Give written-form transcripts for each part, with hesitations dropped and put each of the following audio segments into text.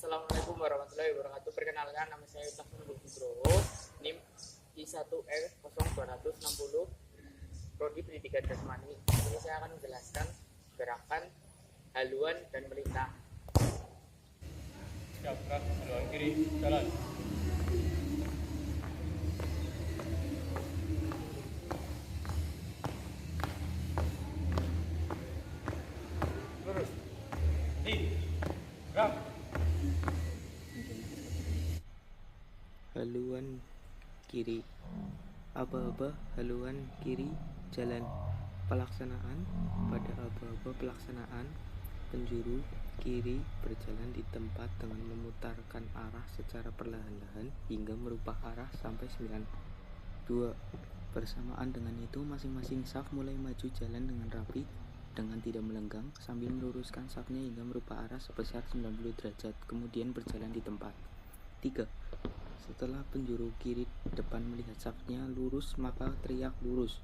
Assalamualaikum warahmatullahi wabarakatuh. Perkenalkan, nama saya Laksana Nugroho, NIM I1E0260, Prodi Pendidikan Jasmani. Ini saya akan menjelaskan gerakan haluan dan melintang. Siap, gerak, haluan kiri, jalan. Lurus. Gerak. Haluan kiri, aba-aba haluan kiri jalan. Pelaksanaan. Pada aba-aba pelaksanaan, penjuru kiri berjalan di tempat dengan memutarkan arah secara perlahan-lahan hingga merubah arah sampai 2. Bersamaan dengan itu, masing-masing saf mulai maju jalan dengan rapi dengan tidak melenggang sambil meluruskan safnya hingga merubah arah sebesar 90 derajat, kemudian berjalan di tempat. 3. Setelah penjuru kiri depan melihat safnya lurus, maka teriak lurus.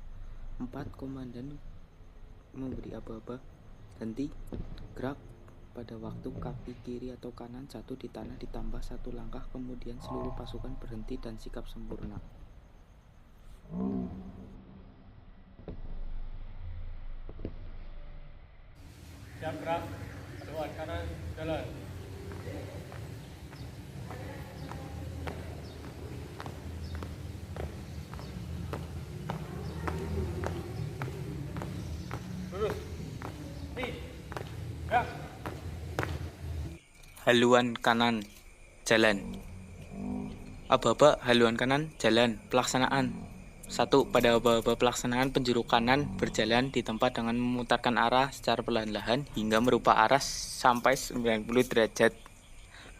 4. Komandan memberi aba-aba henti, gerak. Pada waktu kaki kiri atau kanan jatuh di tanah ditambah 1 langkah, kemudian seluruh pasukan berhenti dan sikap sempurna. Siap, gerak, haluan kanan, jalan. Lurus. Gerak. Haluan kanan jalan. Aba-aba haluan kanan jalan. Pelaksanaan. 1. Pada aba-aba pelaksanaan, penjuru kanan berjalan di tempat dengan memutarkan arah secara perlahan-lahan hingga merubah arah sampai 90 derajat.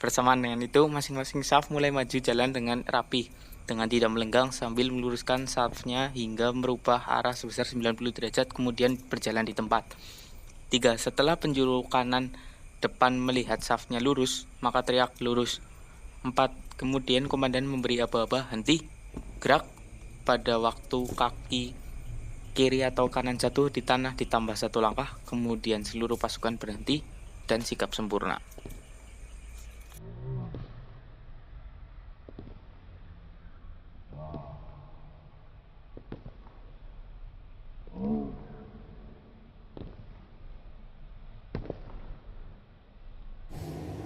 Bersamaan dengan itu, masing-masing saf mulai maju jalan dengan rapi dengan tidak melenggang sambil meluruskan safnya hingga merubah arah sebesar 90 derajat, kemudian berjalan di tempat. 3. Setelah penjuru kanan depan melihat safnya lurus, maka teriak lurus. 4. Kemudian komandan memberi aba-aba henti, gerak. Pada waktu kaki kiri atau kanan jatuh di tanah ditambah 1 langkah, kemudian seluruh pasukan berhenti dan sikap sempurna.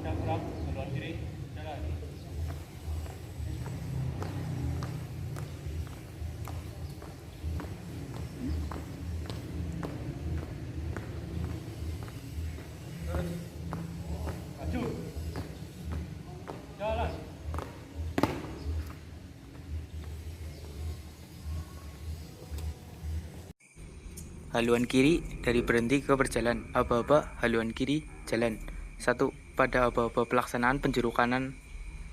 Siap, gerak, haluan kiri, jalan. Terus. Maju. Jalan. Haluan kiri dari berhenti ke berjalan. Aba-aba haluan kiri jalan. 1. Pada aba-aba pelaksanaan, penjuru kanan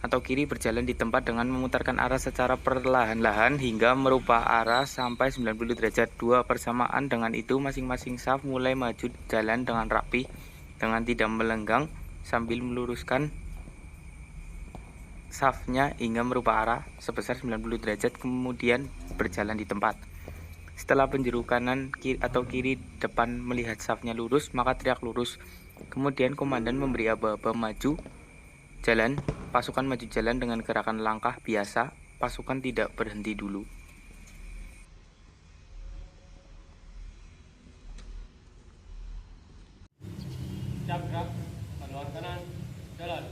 atau kiri berjalan di tempat dengan memutarkan arah secara perlahan-lahan hingga merubah arah sampai 90 derajat. 2. Persamaan dengan itu, masing-masing saf mulai maju jalan dengan rapi dengan tidak melenggang sambil meluruskan safnya hingga merubah arah sebesar 90 derajat, kemudian berjalan di tempat. Setelah penjuru kanan atau kiri depan melihat safnya lurus, maka teriak lurus. Kemudian komandan memberi aba-aba maju jalan. Pasukan maju jalan dengan gerakan langkah biasa. Pasukan tidak berhenti dulu. Siap, gerak, haluan kanan, jalan.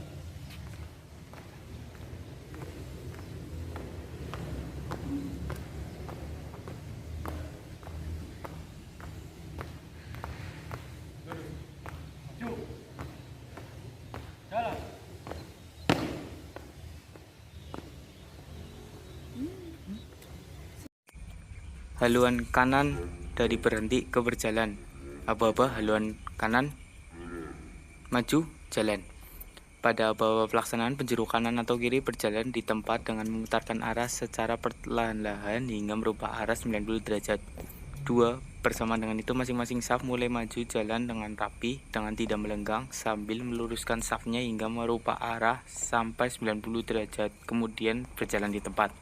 Lurus. Maju. Jalan. Haluan kanan dari berhenti ke berjalan. Aba-aba haluan kanan maju jalan. Pada aba-aba pelaksanaan, penjuru kanan atau kiri berjalan di tempat dengan memutarkan arah secara perlahan-lahan hingga merubah arah 90 derajat. 2. Bersama dengan itu, masing-masing saf mulai maju jalan dengan rapi dengan tidak melenggang sambil meluruskan safnya hingga merubah arah sampai 90 derajat, kemudian berjalan di tempat.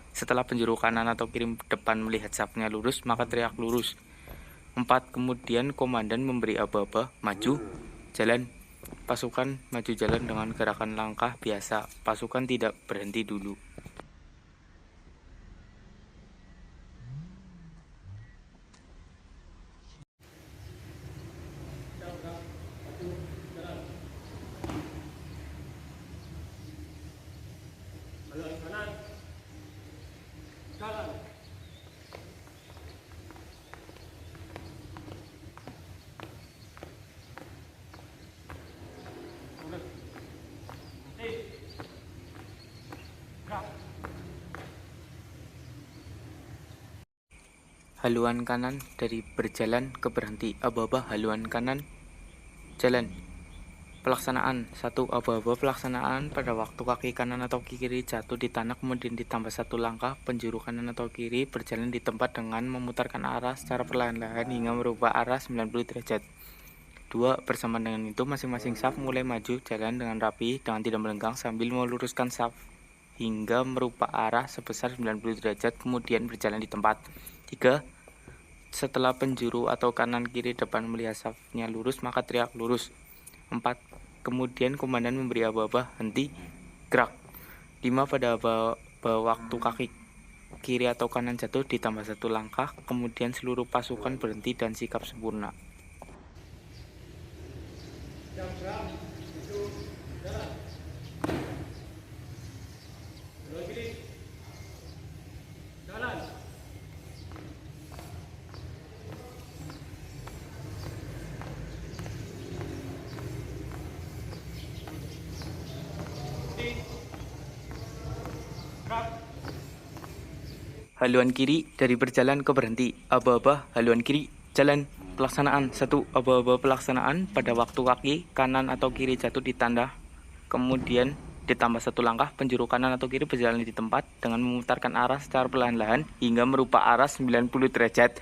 Setelah penjuru kanan atau kiri depan melihat safnya lurus, maka teriak lurus. 4. Kemudian komandan memberi aba-aba maju jalan. Pasukan maju jalan dengan gerakan langkah biasa. Pasukan tidak berhenti dulu. Siap gerak. Maju. Jalan. Haluan kanan. Jalan. Lurus. Berhenti. Gerak. Haluan kanan dari berjalan ke berhenti. Aba-aba haluan kanan jalan. Pelaksanaan 1. Aba-aba pelaksanaan pada waktu kaki kanan atau kiri jatuh di tanah kemudian ditambah 1 langkah. Penjuru kanan atau kiri berjalan di tempat dengan memutarkan arah secara perlahan-lahan hingga merubah arah 90 derajat. 2. Bersamaan dengan itu masing-masing saf mulai maju jalan dengan rapi dengan tidak melenggang sambil meluruskan saf hingga merubah arah sebesar 90 derajat kemudian berjalan di tempat. 3. Setelah penjuru atau kanan kiri depan melihat safnya lurus maka teriak lurus. 4. Kemudian komandan memberi aba-aba henti gerak. 5. Pada aba-aba waktu kaki kiri atau kanan jatuh ditambah 1 langkah kemudian seluruh pasukan berhenti dan sikap sempurna. Siap gerak. Maju. Jalan. Haluan kiri. Jalan. Gerak. Haluan kiri dari berjalan ke berhenti. Aba-aba haluan kiri jalan. Pelaksanaan 1. Aba-aba pelaksanaan pada waktu kaki kanan atau kiri jatuh di tanda kemudian ditambah 1 langkah. Penjuru kanan atau kiri berjalan di tempat dengan memutarkan arah secara perlahan-lahan hingga merubah arah 90 derajat.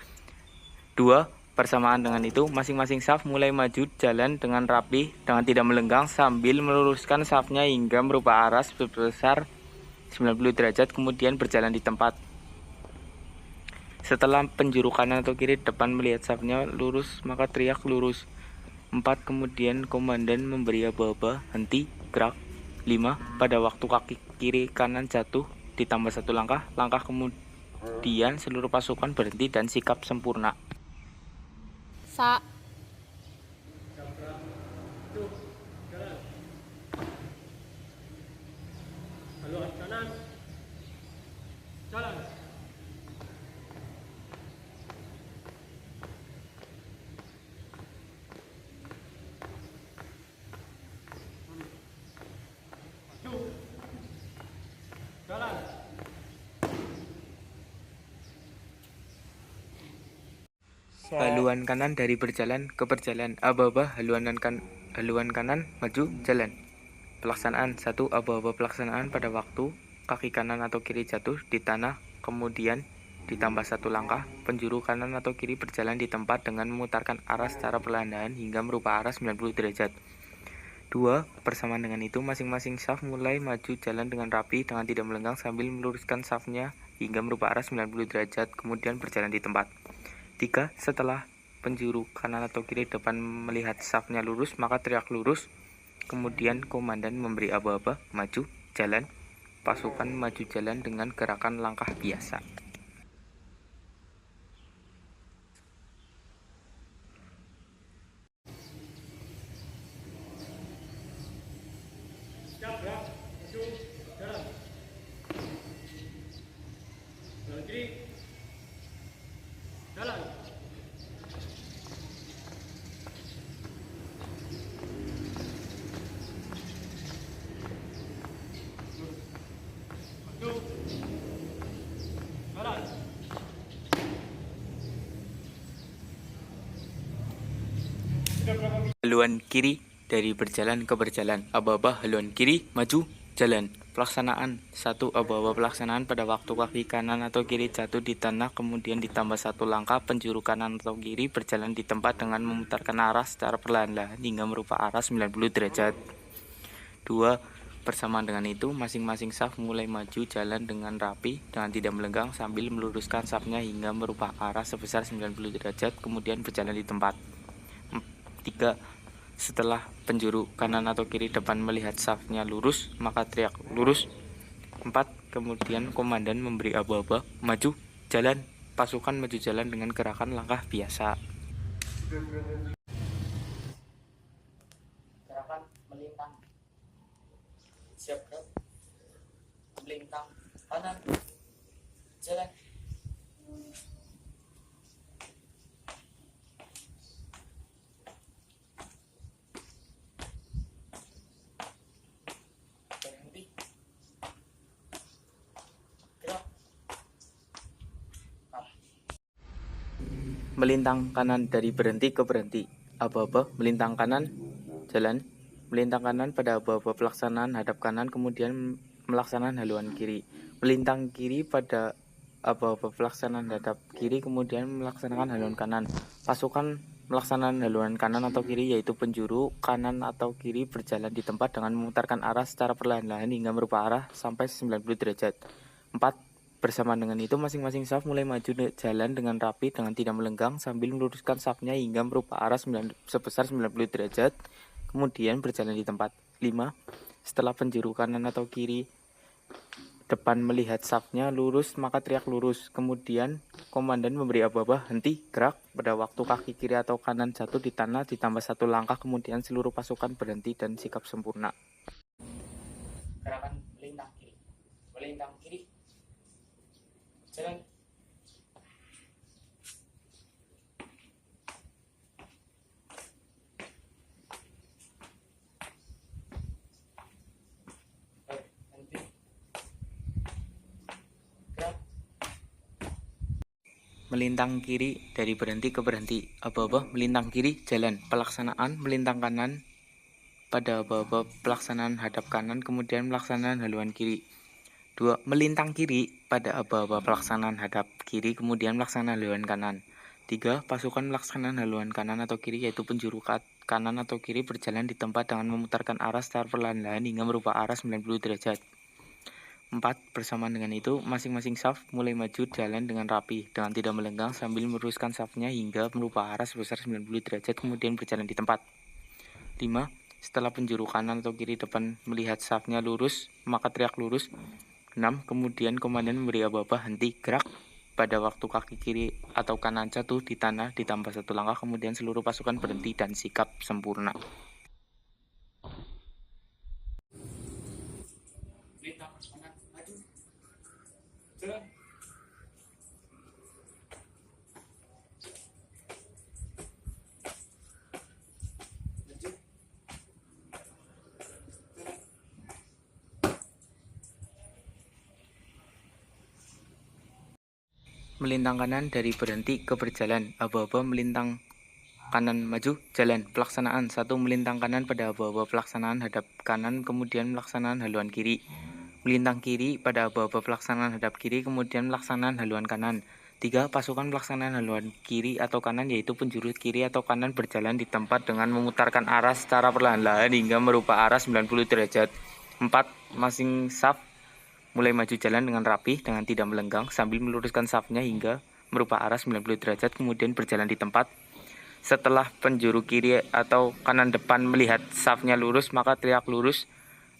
2. Bersamaan dengan itu masing-masing saf mulai maju jalan dengan rapi dengan tidak melenggang sambil meluruskan safnya hingga merubah arah sebesar 90 derajat kemudian berjalan di tempat. Setelah penjuru kanan atau kiri depan melihat safnya lurus maka teriak lurus. 4. Kemudian komandan memberi aba-aba henti gerak. 5. Pada waktu kaki kiri kanan jatuh ditambah 1 langkah kemudian seluruh pasukan berhenti dan sikap sempurna. Sa. Siap gerak. Maju. Jalan. Haluan kanan. Jalan. Maju. Jalan. Haluan kanan dari berjalan ke berjalan. Aba-aba haluan kanan maju jalan. Pelaksanaan 1. Aba-aba pelaksanaan pada waktu kaki kanan atau kiri jatuh di tanah kemudian ditambah 1 langkah. Penjuru kanan atau kiri berjalan di tempat dengan memutarkan arah secara perlahan-lahan hingga merubah arah 90 derajat. 2. Bersamaan dengan itu masing-masing saf mulai maju jalan dengan rapi dengan tidak melenggang sambil meluruskan safnya hingga merubah arah 90 derajat kemudian berjalan di tempat. 3. Setelah penjuru kanan atau kiri depan melihat safnya lurus maka teriak lurus. Kemudian komandan memberi aba-aba maju jalan. Pasukan maju jalan dengan gerakan langkah biasa. Siap gerak. Maju. Jalan. Haluan kiri. Jalan. Maju. Jalan. Sudah berapa Haluan kiri dari berjalan ke berjalan. Aba-aba haluan kiri maju jalan. Pelaksanaan 1. Aba-aba pelaksanaan pada waktu kaki kanan atau kiri jatuh di tanah kemudian ditambah 1 langkah. Penjuru kanan atau kiri berjalan di tempat dengan memutarkan arah secara perlahan-lahan hingga merubah arah 90 derajat. 2. Bersamaan dengan itu masing-masing saf mulai maju jalan dengan rapi dengan tidak melenggang sambil meluruskan safnya hingga merubah arah sebesar 90 derajat kemudian berjalan di tempat. 3. Setelah penjuru kanan atau kiri depan melihat safnya lurus, maka teriak lurus. 4. Kemudian komandan memberi aba-aba, maju, jalan. Pasukan maju jalan dengan gerakan langkah biasa. Gerakan melintang. Siap gerak. Melintang kanan. Jalan. Berhenti. Gerak. Melintang kanan dari berhenti ke berhenti. Aba-aba melintang kanan, jalan. Melintang kanan pada aba-aba pelaksanaan hadap kanan, kemudian melaksanaan haluan kiri. Melintang kiri pada aba-aba pelaksanaan hadap kiri, kemudian melaksanakan haluan kanan. Pasukan melaksanakan haluan kanan atau kiri, yaitu penjuru kanan atau kiri berjalan di tempat dengan memutarkan arah secara perlahan-lahan hingga merubah arah sampai 90 derajat. 4. Bersamaan dengan itu, masing-masing saf mulai maju jalan dengan rapi dengan tidak melenggang sambil meluruskan safnya hingga merubah arah sebesar 90 derajat, kemudian berjalan di tempat. 5. Setelah penjuru kanan atau kiri depan melihat safnya lurus, maka teriak lurus. Kemudian komandan memberi aba-aba, henti, gerak. Pada waktu kaki kiri atau kanan jatuh di tanah ditambah 1 langkah, kemudian seluruh pasukan berhenti dan sikap sempurna. Gerakan melintang kiri. Melintang kiri. Jalan. Berhenti. Gerak. Melintang kiri dari berhenti ke berhenti. Aba-aba melintang kiri, jalan. Pelaksanaan melintang kanan pada aba-aba pelaksanaan hadap kanan, kemudian pelaksanaan haluan kiri. 2. Melintang kiri pada aba-aba pelaksanaan hadap kiri, kemudian pelaksanaan haluan kanan. 3. Pasukan pelaksanaan haluan kanan atau kiri, yaitu penjuru kanan atau kiri berjalan di tempat dengan memutarkan arah secara perlahan-lahan hingga merubah arah 90 derajat. 4. Bersamaan dengan itu, masing-masing saf mulai maju jalan dengan rapi, dengan tidak melenggang sambil meluruskan safnya hingga merubah arah sebesar 90 derajat, kemudian berjalan di tempat. 5. Setelah penjuru kanan atau kiri depan melihat safnya lurus, maka teriak lurus. 6. Kemudian komandan memberi aba-aba, henti, gerak. Pada waktu kaki kiri atau kanan jatuh di tanah ditambah 1 langkah, kemudian seluruh pasukan berhenti dan sikap sempurna. Melintang kanan. Maju. Jalan. Maju. Jalan. Melintang kanan dari berhenti ke berjalan. Aba-aba melintang kanan maju, jalan. Pelaksanaan 1. Melintang kanan pada aba-aba pelaksanaan hadap kanan, kemudian melaksanaan haluan kiri. Melintang kiri pada aba-aba pelaksanaan hadap kiri, kemudian melaksanaan haluan kanan. 3. Pasukan pelaksanaan haluan kiri atau kanan, yaitu penjuru kiri atau kanan berjalan di tempat dengan memutarkan arah secara perlahan-lahan hingga merubah arah 90 derajat. 4. Masing saf mulai maju jalan dengan rapi, dengan tidak melenggang, sambil meluruskan safnya hingga merubah arah 90 derajat, kemudian berjalan di tempat. Setelah penjuru kiri atau kanan depan melihat safnya lurus, maka teriak lurus.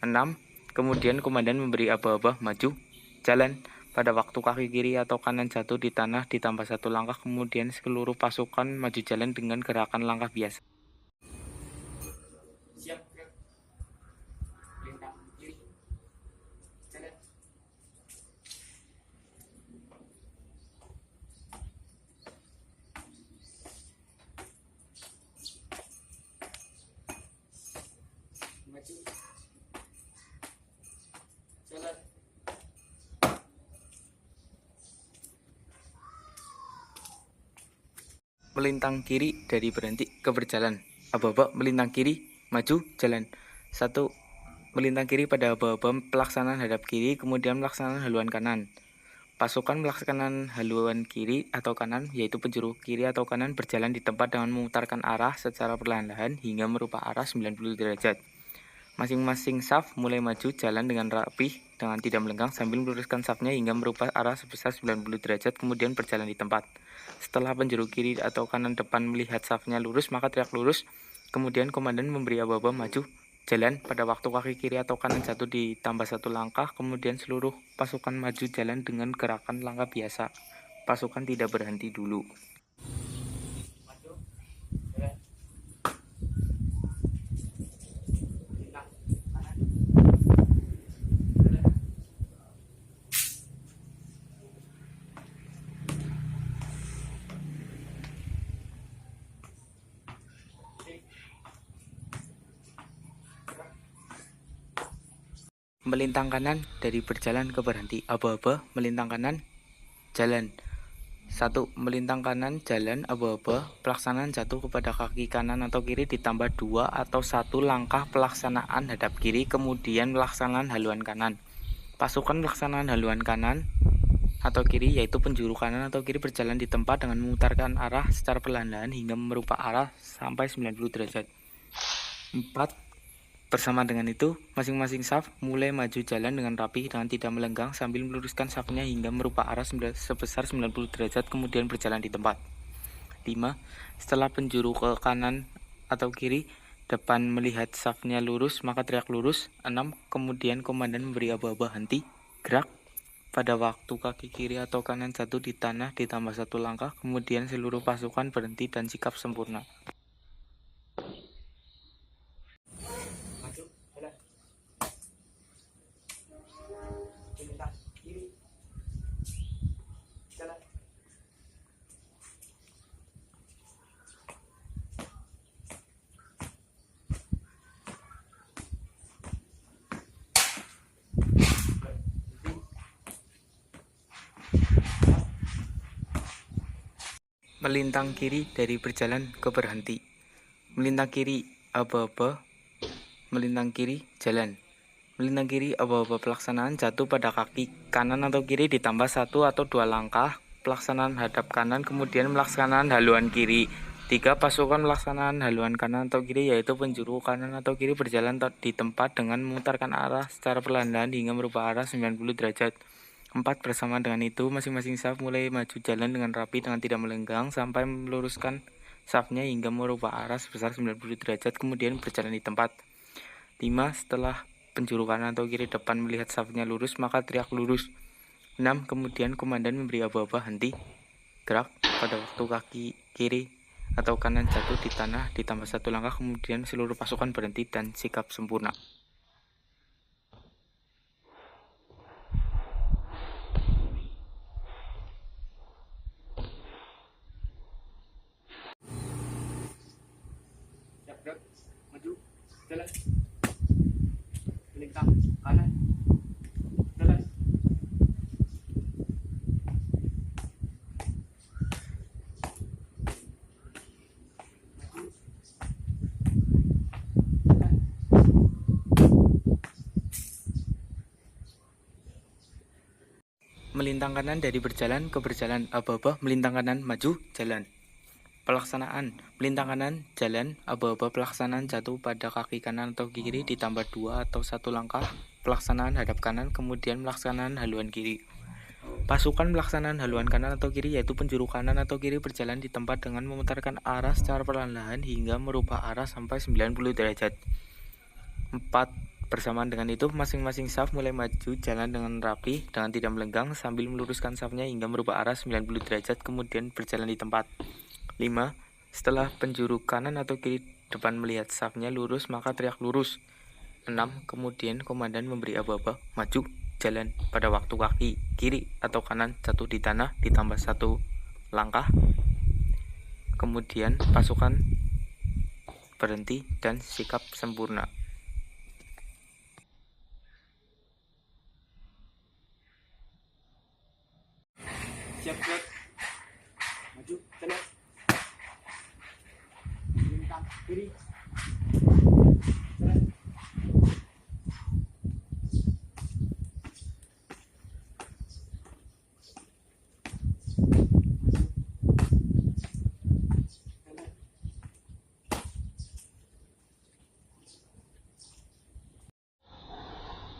6. Kemudian komandan memberi aba-aba, maju, jalan. Pada waktu kaki kiri atau kanan jatuh di tanah ditambah 1 langkah, kemudian seluruh pasukan maju jalan dengan gerakan langkah biasa. Siap gerak. Melintang kiri. Jalan. Maju. Jalan. Melintang kiri dari berhenti ke berjalan. Aba-aba melintang kiri, maju, jalan. 1. Melintang kiri pada aba-aba pelaksanaan hadap kiri, kemudian pelaksanaan haluan kanan. Pasukan melaksanakan haluan kiri atau kanan, yaitu penjuru kiri atau kanan berjalan di tempat dengan memutarkan arah secara perlahan-lahan hingga merubah arah 90 derajat. Masing-masing saf mulai maju jalan dengan rapih, dengan tidak melenggang sambil meluruskan safnya hingga merubah arah sebesar 90 derajat, kemudian berjalan di tempat. Setelah penjuru kiri atau kanan depan melihat safnya lurus, maka teriak lurus. Kemudian komandan memberi aba-aba maju jalan pada waktu kaki kiri atau kanan jatuh ditambah 1 langkah. Kemudian seluruh pasukan maju jalan dengan gerakan langkah biasa. Pasukan tidak berhenti dulu. Maju, jalan, melintang, kanan, jalan. Kiri, gerak, Melintang kanan dari berjalan ke berhenti. Aba-aba melintang kanan jalan. 1. Melintang kanan jalan aba-aba, pelaksanaan jatuh kepada kaki kanan atau kiri ditambah 2 atau 1 langkah pelaksanaan hadap kiri, kemudian pelaksanaan haluan kanan. Pasukan pelaksanaan haluan kanan atau kiri, yaitu penjuru kanan atau kiri, berjalan di tempat dengan memutarkan arah secara perlahan-lahan hingga merubah arah sampai 90 derajat. 4. Bersama dengan itu, masing-masing saf mulai maju jalan dengan rapi dengan tidak melenggang sambil meluruskan safnya hingga merubah arah sebesar 90 derajat, kemudian berjalan di tempat. 5. Setelah penjuru ke kanan atau kiri depan melihat safnya lurus, maka teriak lurus. 6. Kemudian komandan memberi aba-aba henti, gerak. Pada waktu kaki kiri atau kanan jatuh di tanah ditambah 1 langkah, kemudian seluruh pasukan berhenti dan sikap sempurna. maju, jalan, melintang, kiri, jalan. Melintang kiri dari berjalan ke berhenti. Melintang kiri aba-aba, melintang kiri jalan. Melintang kiri aba-aba, pelaksanaan jatuh pada kaki kanan atau kiri ditambah 1 atau 2 langkah pelaksanaan hadap kanan, kemudian pelaksanaan haluan kiri. 3. Pasukan pelaksanaan haluan kanan atau kiri, yaitu penjuru kanan atau kiri, berjalan di tempat dengan memutarkan arah secara perlahan-lahan hingga merubah arah 90 derajat. 4. Bersama dengan itu, masing-masing saf mulai maju jalan dengan rapi dengan tidak melenggang sampai meluruskan safnya hingga merubah arah sebesar 90 derajat, kemudian berjalan di tempat. 5. Setelah penjuru kanan atau kiri depan melihat safnya lurus, maka teriak lurus. 6. Kemudian komandan memberi aba-aba henti, gerak. Pada waktu kaki kiri atau kanan jatuh di tanah ditambah 1 langkah, kemudian seluruh pasukan berhenti dan sikap sempurna. Siap, gerak, maju, jalan, melintang, kanan, jalan. Melintang kanan dari berjalan ke berjalan. Aba-aba melintang kanan maju jalan. Pelaksanaan melintang kanan jalan aba-aba, pelaksanaan jatuh pada kaki kanan atau kiri ditambah 2 atau 1 langkah pelaksanaan hadap kanan, kemudian pelaksanaan haluan kiri. Pasukan pelaksanaan haluan kanan atau kiri, yaitu penjuru kanan atau kiri, berjalan di tempat dengan memutarkan arah secara perlahan-lahan hingga merubah arah sampai 90 derajat. 4. Bersamaan dengan itu, masing-masing saf mulai maju jalan dengan rapi dengan tidak melenggang sambil meluruskan safnya hingga merubah arah 90 derajat, kemudian berjalan di tempat. 5. Setelah penjuru kanan atau kiri depan melihat safnya lurus, maka teriak lurus. 6. Kemudian komandan memberi aba-aba maju jalan pada waktu kaki kiri atau kanan jatuh di tanah ditambah 1 langkah, kemudian pasukan berhenti dan sikap sempurna. Siap, gerak, maju, jalan, melintang, kiri, jalan.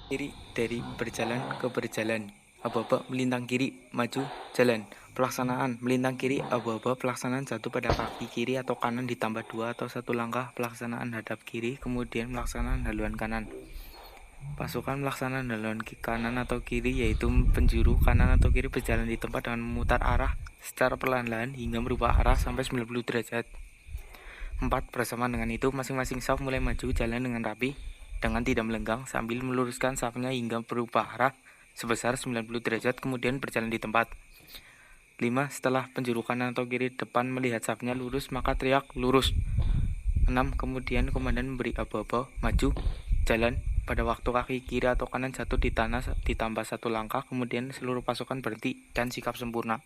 Kiri dari berjalan ke berjalan. aba-aba melintang kiri, maju, jalan. Pelaksanaan melintang kiri, aba-aba pelaksanaan jatuh pada kaki kiri atau kanan ditambah 2 atau 1 langkah pelaksanaan hadap kiri, kemudian pelaksanaan haluan kanan. Pasukan pelaksanaan haluan kanan atau kiri yaitu penjuru kanan atau kiri berjalan di tempat dengan memutar arah secara perlahan-lahan hingga merubah arah sampai 90 derajat. 4. Bersamaan dengan itu, masing-masing saf mulai maju jalan dengan rapi dengan tidak melenggang sambil meluruskan safnya hingga berubah arah sebesar 90 derajat kemudian berjalan di tempat. 5. Setelah penjuru kanan atau kiri depan melihat safnya lurus maka teriak lurus. 6. Kemudian komandan memberi aba-aba maju jalan pada waktu kaki kiri atau kanan jatuh di tanah ditambah 1 langkah kemudian seluruh pasukan berhenti dan sikap sempurna.